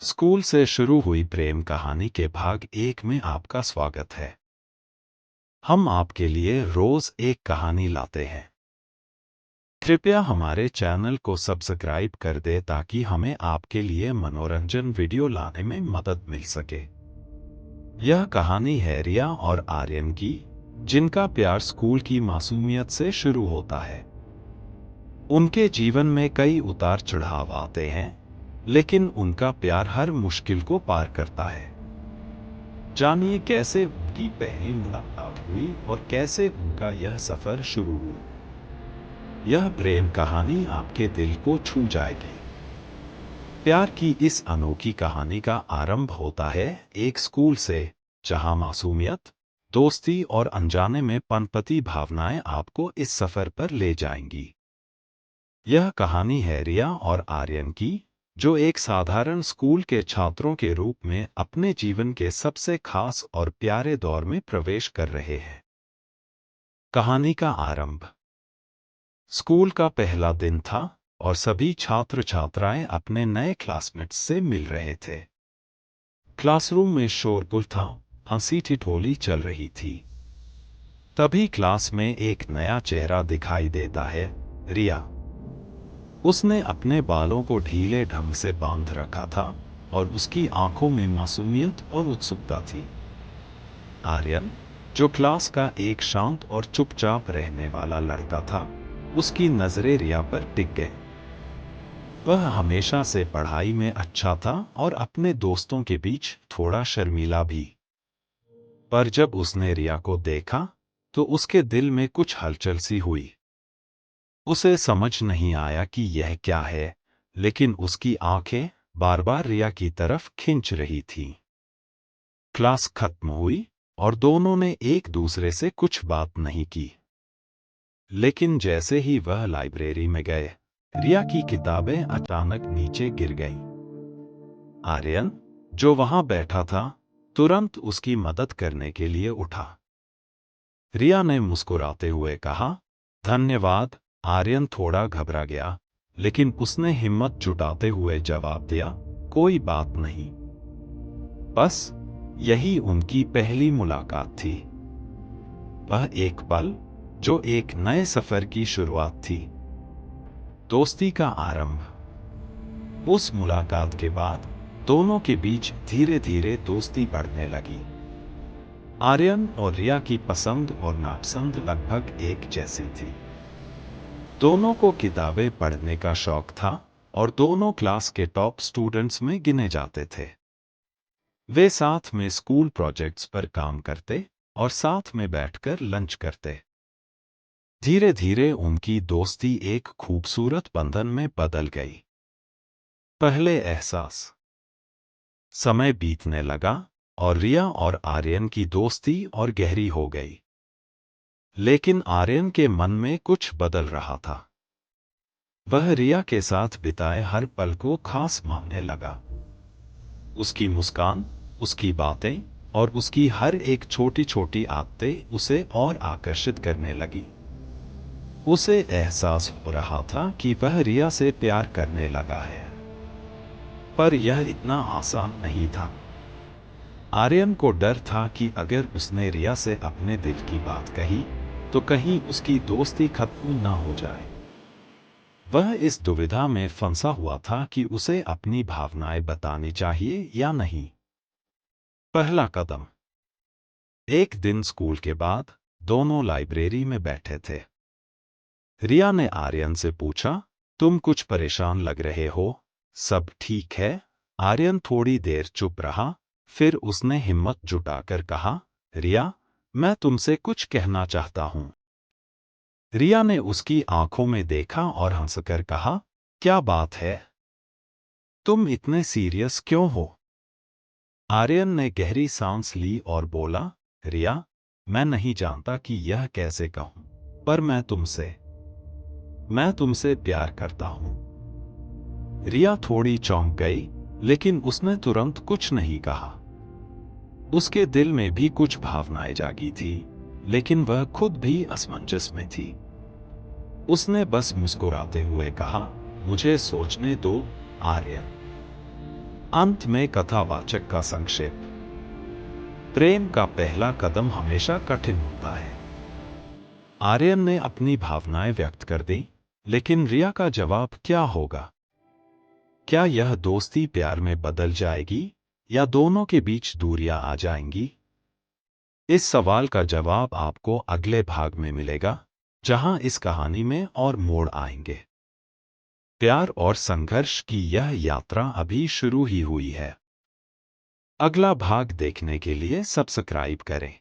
School से शुरू हुई प्रेम कहानी के भाग 1 में आपका स्वागत है। हम आपके लिए रोज एक कहानी लाते हैं। कृपया हमारे चैनल को सब्सक्राइब कर दें ताकि हमें आपके लिए मनोरंजन वीडियो लाने में मदद मिल सके। यह कहानी है रिया और आर्यन की, जिनका प्यार स्कूल की मासूमियत से शुरू होता है। उनके जीवन में कई उतार चढ़ाव आते हैं, लेकिन उनका प्यार हर मुश्किल को पार करता है। जानिए कैसे उनकी पहली मुलाकात हुई और कैसे उनका यह सफर शुरू हुआ। यह प्रेम कहानी आपके दिल को छू जाएगी। प्यार की इस अनोखी कहानी का आरंभ होता है एक स्कूल से, जहां मासूमियत, दोस्ती और अनजाने में पनपती भावनाएं आपको इस सफर पर ले जाएंगी। यह कहानी है रिया और आर्यन की, जो एक साधारण स्कूल के छात्रों के रूप में अपने जीवन के सबसे खास और प्यारे दौर में प्रवेश कर रहे हैं। कहानी का आरंभ स्कूल का पहला दिन था और सभी छात्र छात्राएं अपने नए क्लासमेट्स से मिल रहे थे। क्लासरूम में शोरगुल था, हंसी ठिठोली चल रही थी। तभी क्लास में एक नया चेहरा दिखाई देता है, रिया। उसने अपने बालों को ढीले ढंग से बांध रखा था और उसकी आंखों में मासूमियत और उत्सुकता थी। आर्यन, जो क्लास का एक शांत और चुपचाप रहने वाला लड़का था, उसकी नजरें रिया पर टिक गई। वह हमेशा से पढ़ाई में अच्छा था और अपने दोस्तों के बीच थोड़ा शर्मीला भी। पर जब उसने रिया को देखा, तो उसके दिल में कुछ हलचल सी हुई। उसे समझ नहीं आया कि यह क्या है, लेकिन उसकी आंखें बार बार रिया की तरफ खिंच रही थीं। क्लास खत्म हुई और दोनों ने एक दूसरे से कुछ बात नहीं की। लेकिन जैसे ही वह लाइब्रेरी में गए, रिया की किताबें अचानक नीचे गिर गईं। आर्यन, जो वहां बैठा था, तुरंत उसकी मदद करने के लिए उठा। रिया ने मुस्कुराते हुए कहा, धन्यवाद। आर्यन थोड़ा घबरा गया, लेकिन उसने हिम्मत जुटाते हुए जवाब दिया, कोई बात नहीं। बस यही उनकी पहली मुलाकात थी। वह एक पल, जो एक नए सफर की शुरुआत थी। दोस्ती का आरंभ उस मुलाकात के बाद दोनों के बीच धीरे धीरे दोस्ती बढ़ने लगी। आर्यन और रिया की पसंद और नापसंद लगभग एक जैसी थी। दोनों को किताबें पढ़ने का शौक था और दोनों क्लास के टॉप स्टूडेंट्स में गिने जाते थे। वे साथ में स्कूल प्रोजेक्ट्स पर काम करते और साथ में बैठकर लंच करते। धीरे धीरे उनकी दोस्ती एक खूबसूरत बंधन में बदल गई। पहले एहसास। समय बीतने लगा और रिया और आर्यन की दोस्ती और गहरी हो गई। लेकिन आर्यन के मन में कुछ बदल रहा था। वह रिया के साथ बिताए हर पल को खास मानने लगा। उसकी मुस्कान, उसकी बातें और उसकी हर एक छोटी छोटी आदतें उसे और आकर्षित करने लगी। उसे एहसास हो रहा था कि वह रिया से प्यार करने लगा है। पर यह इतना आसान नहीं था। आर्यन को डर था कि अगर उसने रिया से अपने दिल की बात कही, तो कहीं उसकी दोस्ती खत्म ना हो जाए। वह इस दुविधा में फंसा हुआ था कि उसे अपनी भावनाएं बतानी चाहिए या नहीं। पहला कदम। एक दिन स्कूल के बाद दोनों लाइब्रेरी में बैठे थे। रिया ने आर्यन से पूछा, तुम कुछ परेशान लग रहे हो, सब ठीक है? आर्यन थोड़ी देर चुप रहा, फिर उसने हिम्मत जुटाकर कहा, रिया, मैं तुमसे कुछ कहना चाहता हूं। रिया ने उसकी आंखों में देखा और हंसकर कहा, क्या बात है? तुम इतने सीरियस क्यों हो? आर्यन ने गहरी सांस ली और बोला, रिया, मैं नहीं जानता कि यह कैसे कहूं, पर मैं तुमसे प्यार करता हूं। रिया थोड़ी चौंक गई, लेकिन उसने तुरंत कुछ नहीं कहा। उसके दिल में भी कुछ भावनाएं जागी थी, लेकिन वह खुद भी असमंजस में थी। उसने बस मुस्कुराते हुए कहा, मुझे सोचने दो, आर्यन। अंत में कथावाचक का संक्षेप। प्रेम का पहला कदम हमेशा कठिन होता है। आर्यन ने अपनी भावनाएं व्यक्त कर दी, लेकिन रिया का जवाब क्या होगा? क्या यह दोस्ती प्यार में बदल जाएगी या दोनों के बीच दूरियां आ जाएंगी? इस सवाल का जवाब आपको अगले भाग में मिलेगा, जहां इस कहानी में और मोड़ आएंगे। प्यार और संघर्ष की यह यात्रा अभी शुरू ही हुई है। अगला भाग देखने के लिए सब्सक्राइब करें।